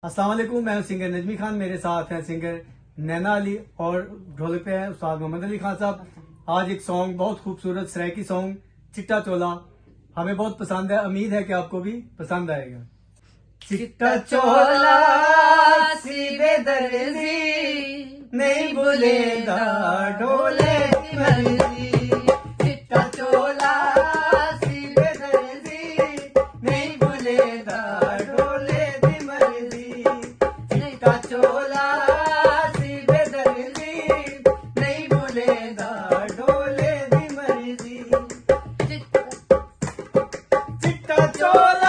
अस्सलाम वालेकुम, मैं हूं सिंगर नजमी खान। मेरे साथ हैं सिंगर नैना अली और ढोलक पे हैं उस्ताद मोहम्मद अली खान साहब। आज एक सॉन्ग, बहुत खूबसूरत सराइकी सॉन्ग चिट्टा चोला, हमें बहुत पसंद है। उम्मीद है कि आपको भी पसंद आएगा। चिट्टा चोला सीधे दर्जी नहीं भूलेगा ढोले की मर्जी, चिट्टा चोला सीधे दर्जी नहीं भूलेगा ढोले की मर्जी, चिट्टा चोला सीधे दर्जी नहीं भूलेगा ढोले की मर्जी, चिट्टा चोला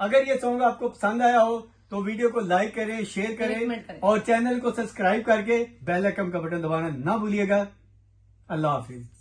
अगर ये सॉन्ग आपको पसंद आया हो तो वीडियो को लाइक करें, शेयर करें और चैनल को सब्सक्राइब करके बेल आइकन का बटन दबाना ना भूलिएगा। अल्लाह हाफिज।